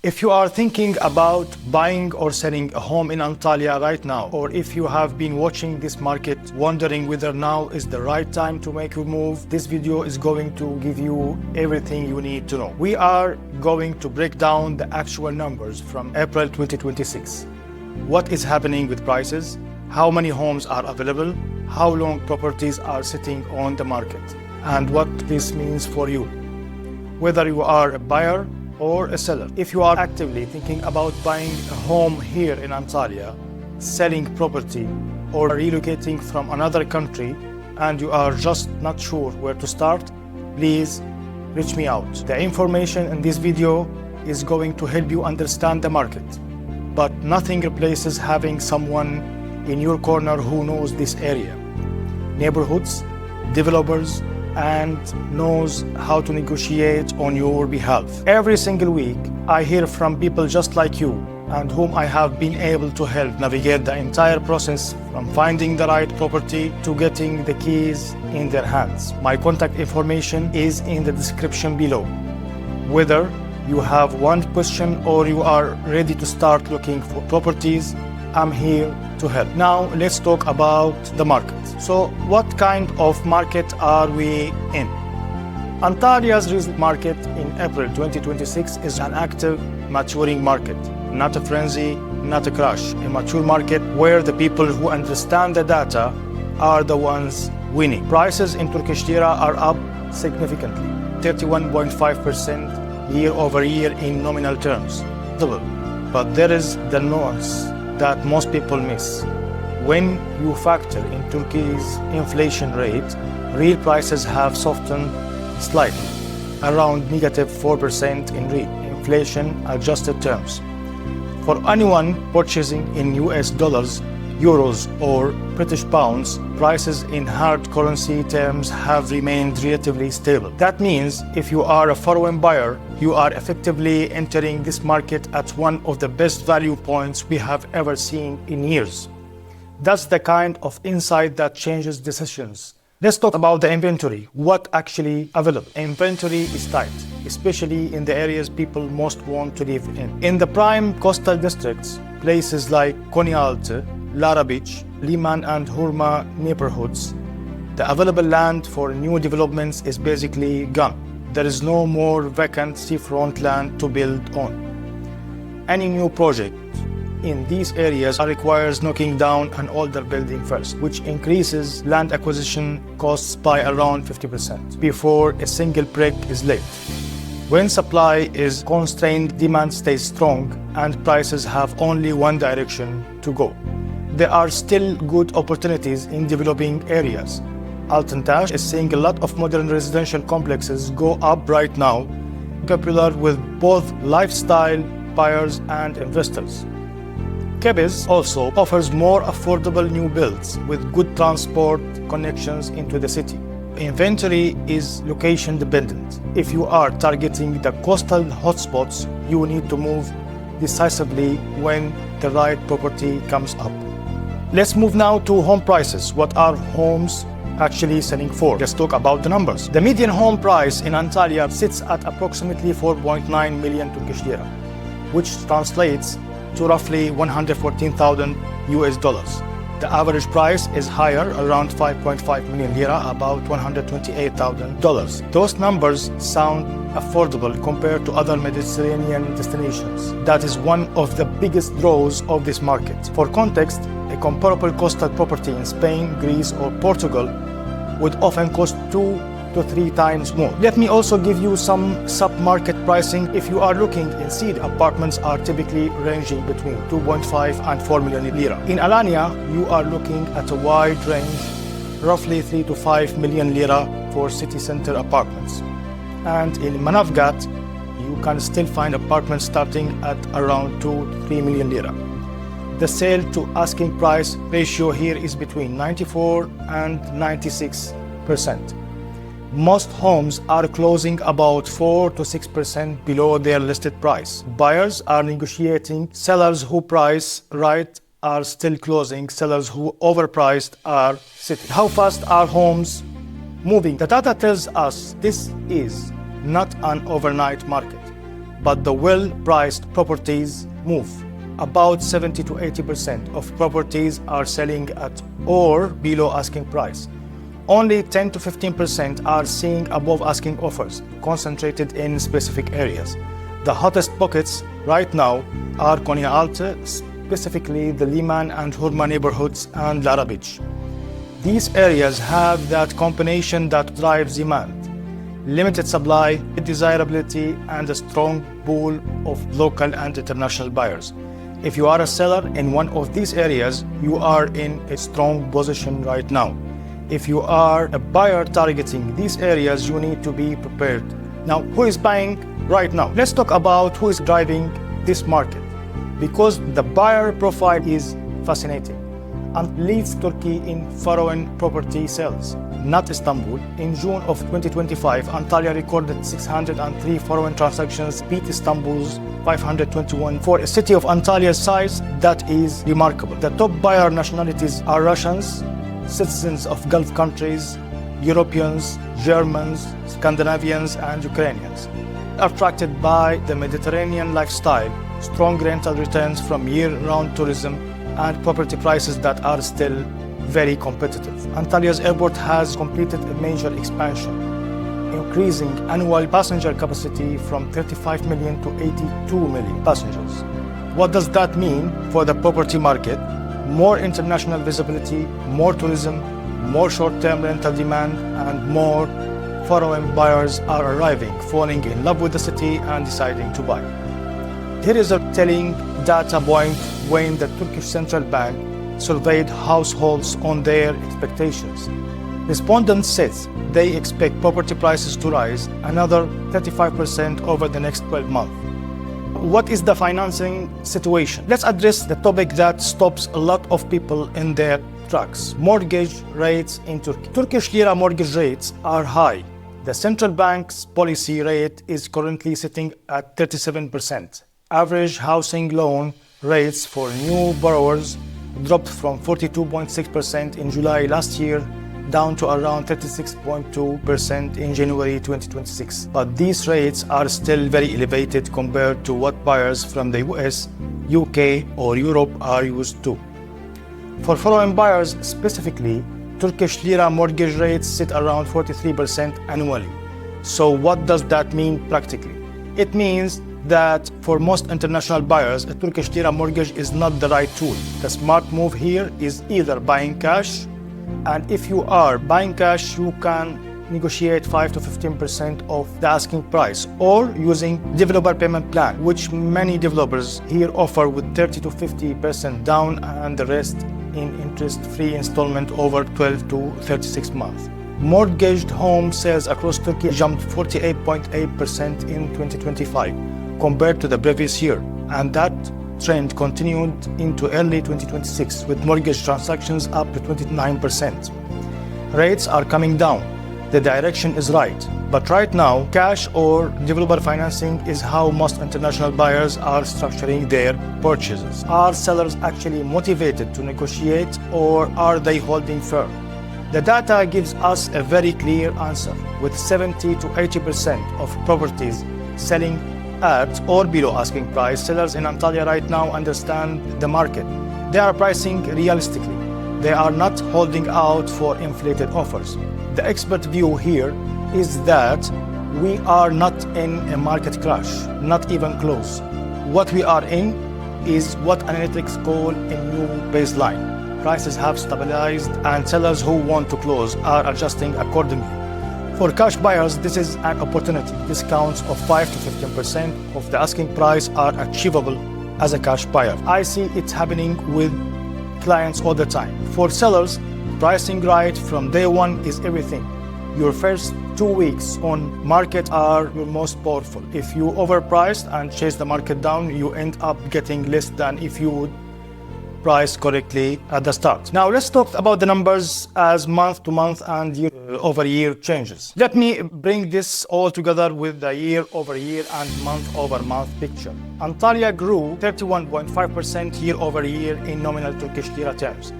If you are thinking about buying or selling a home in Antalya right now, or if you have been watching this market wondering whether now is the right time to make a move, this video is going to give you everything you need to know. We are going to break down the actual numbers from April 2026. What is happening with prices, how many homes are available, how long properties are sitting on the market, and what this means for you, whether you are a buyer or a seller. If you are actively thinking about buying a home here in Antalya, selling property, or relocating from another country, and you are just not sure where to start, please reach me out. The information in this video is going to help you understand the market, but nothing replaces having someone in your corner who knows this area, neighborhoods, developers, and knows how to negotiate on your behalf. Every single week, I hear from people just like you and whom I have been able to help navigate the entire process from finding the right property to getting the keys in their hands. My contact information is in the description below. Whether you have one question or you are ready to start looking for properties, I'm here to help. Now let's talk about the market. So what kind of market are we in? Antalya's real estate market in April 2026 is an active, maturing market. Not a frenzy, not a crash. A mature market where the people who understand the data are the ones winning. Prices in Turkish lira are up significantly, 31.5% year over year in nominal terms. Double. But there is the nuance that most people miss. When you factor in Turkey's inflation rate, real prices have softened slightly, around -4% in real inflation-adjusted terms. For anyone purchasing in US dollars, euros, or British pounds, prices in hard currency terms have remained relatively stable. That means if you are a foreign buyer, you are effectively entering this market at one of the best value points we have ever seen in years. That's the kind of insight that changes decisions. Let's talk about the inventory. What actually available? Inventory is tight, especially in the areas people most want to live in. In the prime coastal districts, places like Konyaaltı, Lara Beach, Liman and Hurma neighborhoods, the available land for new developments is basically gone. There is no more vacant seafront land to build on. Any new project in these areas requires knocking down an older building first, which increases land acquisition costs by around 50% before a single brick is laid. When supply is constrained, demand stays strong, and prices have only one direction to go. There are still good opportunities in developing areas. Altantash is seeing a lot of modern residential complexes go up right now, popular with both lifestyle buyers and investors. Kebez also offers more affordable new builds with good transport connections into the city. Inventory is location dependent. If you are targeting the coastal hotspots, you need to move decisively when the right property comes up. Let's move now to home prices. What are homes actually selling for? Let's talk about the numbers. The median home price in Antalya sits at approximately 4.9 million Turkish lira, which translates to roughly 114,000 US dollars. The average price is higher, around 5.5 million lira, about $128,000. Those numbers sound affordable compared to other Mediterranean destinations. That is one of the biggest draws of this market. For context, a comparable coastal property in Spain, Greece, or Portugal would often cost 2 to 3 times more. Let me also give you some sub-market pricing. If you are looking in seed, apartments are typically ranging between 2.5 and 4 million lira. In Alanya, you are looking at a wide range, roughly 3 to 5 million lira for city center apartments. And in Manavgat, you can still find apartments starting at around 2 to 3 million lira. The sale to asking price ratio here is between 94 and 96%. Most homes are closing about 4 to 6% below their listed price. Buyers are negotiating. Sellers who price right are still closing. Sellers who overpriced are sitting. How fast are homes moving? The data tells us this is not an overnight market. but the well-priced properties move. About 70 to 80% of properties are selling at or below asking price. Only 10 to 15% are seeing above asking offers, concentrated in specific areas. The hottest pockets right now are Konya Alta, specifically the Liman and Hurma neighborhoods and Lara Beach. These areas have that combination that drives demand: limited supply, desirability, and a strong pool of local and international buyers. If you are a seller in one of these areas, you are in a strong position right now. If you are a buyer targeting these areas, you need to be prepared. Now, who is buying right now? Let's talk about who is driving this market, because the buyer profile is fascinating and leads Turkey in foreign property sales, not Istanbul. In June of 2025, Antalya recorded 603 foreign transactions, beat Istanbul's 521. For a city of Antalya's size, that is remarkable. The top buyer nationalities are Russians, citizens of Gulf countries, Europeans, Germans, Scandinavians, and Ukrainians. Attracted by the Mediterranean lifestyle, strong rental returns from year-round tourism, and property prices that are still very competitive. Antalya's airport has completed a major expansion, increasing annual passenger capacity from 35 million to 82 million passengers. What does that mean for the property market? More international visibility, more tourism, more short-term rental demand, and more foreign buyers are arriving, falling in love with the city and deciding to buy. Here is a telling data point when the Turkish Central Bank surveyed households on their expectations. Respondents said they expect property prices to rise another 35% over the next 12 months. What is the financing situation? Let's address the topic that stops a lot of people in their tracks: mortgage rates in Turkey. Turkish lira mortgage rates are high. The central bank's policy rate is currently sitting at 37%. Average housing loan rates for new borrowers dropped from 42.6% in July last year down to around 36.2% in January 2026. But these rates are still very elevated compared to what buyers from the US, UK, or Europe are used to. For foreign buyers specifically, Turkish lira mortgage rates sit around 43% annually. So what does that mean practically? It means that for most international buyers, a Turkish lira mortgage is not the right tool. The smart move here is either buying cash, and if you are buying cash, you can negotiate 5 to 15% of the asking price, or using developer payment plan, which many developers here offer with 30 to 50% down and the rest in interest-free installment over 12 to 36 months. Mortgaged home sales across Turkey jumped 48.8% in 2025 compared to the previous year, and that trend continued into early 2026 with mortgage transactions up to 29%. Rates are coming down. The direction is right. But right now, cash or developer financing is how most international buyers are structuring their purchases. Are sellers actually motivated to negotiate, or are they holding firm? The data gives us a very clear answer. With 70 to 80% of properties selling at or below asking price, sellers in Antalya right now understand the market. They are pricing realistically. They are not holding out for inflated offers. The expert view here is that we are not in a market crash, not even close. What we are in is what analytics call a new baseline. Prices have stabilized, and sellers who want to close are adjusting accordingly. For cash buyers, this is an opportunity. Discounts of 5 to 15% of the asking price are achievable as a cash buyer. I see it happening with clients all the time. For sellers, pricing right from day one is everything. Your first 2 weeks on market are your most powerful. If you overpriced and chase the market down, you end up getting less than if you would price correctly at the start. Now let's talk about the numbers as month to month and year over year changes. Let me bring this all together with the year over year and month over month picture. Antalya grew 31.5% year over year in nominal Turkish lira terms.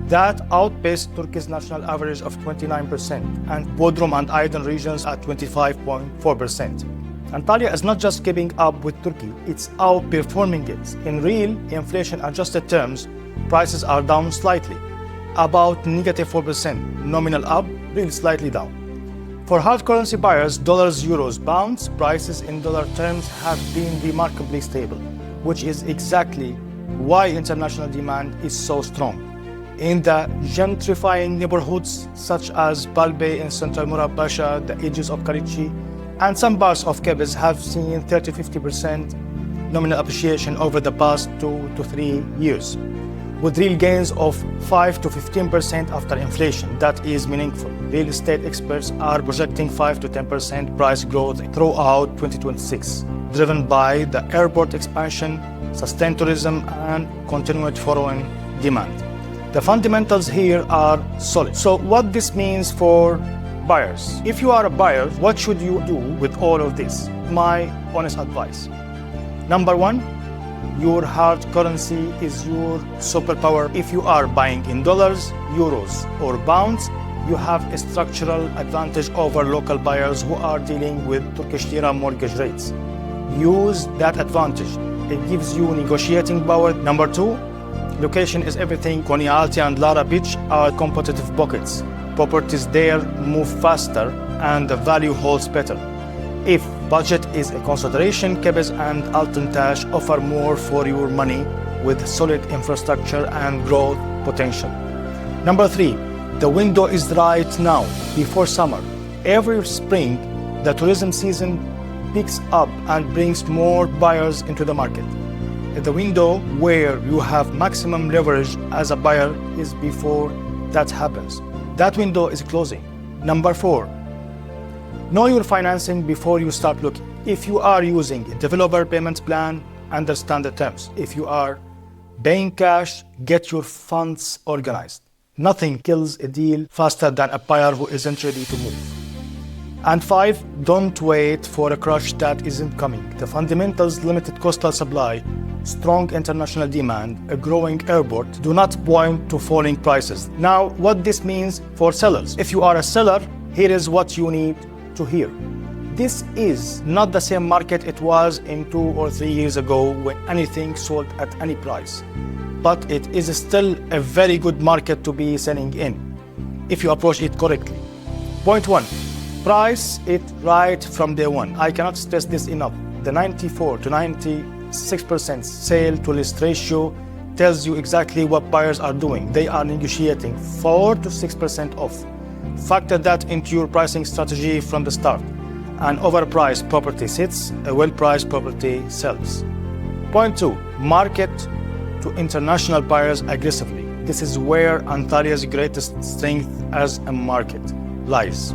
That outpaced Turkey's national average of 29%, and Bodrum and Aydın regions at 25.4%. Antalya is not just keeping up with Turkey, it's outperforming it. In real inflation-adjusted terms, prices are down slightly, about -4%, nominal up, real slightly down. For hard currency buyers, dollars, euros, pounds, prices in dollar terms have been remarkably stable, which is exactly why international demand is so strong. In the gentrifying neighborhoods such as Balbey in central Murabasha, the edges of Karachi, and some parts of Kebes have seen 30-50% nominal appreciation over the past 2 to 3 years, with real gains of 5 to 15% after inflation. That is meaningful. Real estate experts are projecting 5 to 10% price growth throughout 2026, driven by the airport expansion, sustained tourism, and continued foreign demand. The fundamentals here are solid. So what this means for buyers? If you are a buyer, what should you do with all of this? My honest advice. Number one, your hard currency is your superpower. If you are buying in dollars, euros, or pounds, you have a structural advantage over local buyers who are dealing with Turkish lira mortgage rates. Use that advantage. It gives you negotiating power. Number two, location is everything. Konya Alti and Lara Beach are competitive pockets. Properties there move faster and the value holds better. If budget is a consideration, Kebes and Altın Taş offer more for your money with solid infrastructure and growth potential. Number three, the window is right now, before summer. Every spring, the tourism season picks up and brings more buyers into the market. The window where you have maximum leverage as a buyer is before that happens. That window is closing. Number four, know your financing before you start looking. If you are using a developer payment plan, understand the terms. If you are paying cash, get your funds organized. Nothing kills a deal faster than a buyer who isn't ready to move. And five, don't wait for a crash that isn't coming. The fundamentals, limited coastal supply, strong international demand, a growing airport do not point to falling prices. Now, what this means for sellers. If you are a seller, here is what you need to hear. This is not the same market it was in 2 or 3 years ago when anything sold at any price. But it is still a very good market to be selling in, if you approach it correctly. Point one, price it right from day one. I cannot stress this enough. The 94 to 96% sale to list ratio tells you exactly what buyers are doing. They are negotiating 4 to 6% off. Factor that into your pricing strategy from the start. An overpriced property sits, a well-priced property sells. Point two, market to international buyers aggressively. This is where Antalya's greatest strength as a market lies.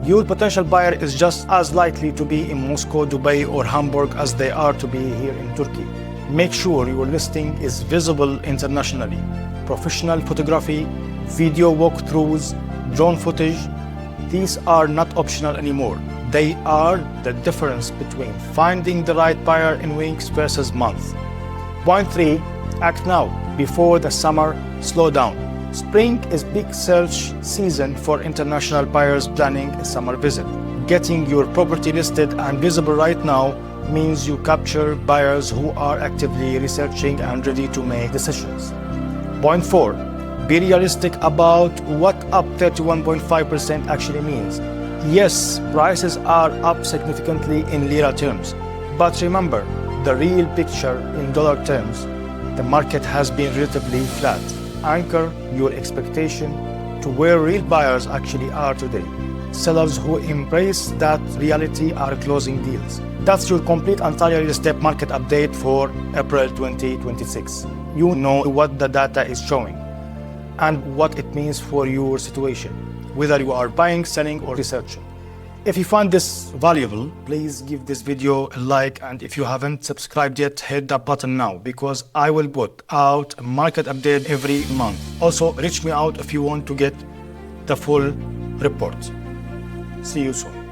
Your potential buyer is just as likely to be in Moscow, Dubai, or Hamburg as they are to be here in Turkey. Make sure your listing is visible internationally. Professional photography, video walkthroughs, drone footage, these are not optional anymore. They are the difference between finding the right buyer in weeks versus months. Point three, act now, before the summer slow down. Spring is big search season for international buyers planning a summer visit. Getting your property listed and visible right now means you capture buyers who are actively researching and ready to make decisions. Point four, be realistic about what up 31.5% actually means. Yes, prices are up significantly in lira terms, but remember the real picture in dollar terms. The market has been relatively flat. Anchor your expectation to where real buyers actually are today. Sellers who embrace that reality are closing deals. That's your complete Antalya real estate market update for April 2026. You know what the data is showing and what it means for your situation, whether you are buying, selling, or researching. If you find this valuable, please give this video a like, and if you haven't subscribed yet, hit that button now because I will put out a market update every month. Also, reach me out if you want to get the full report. See you soon.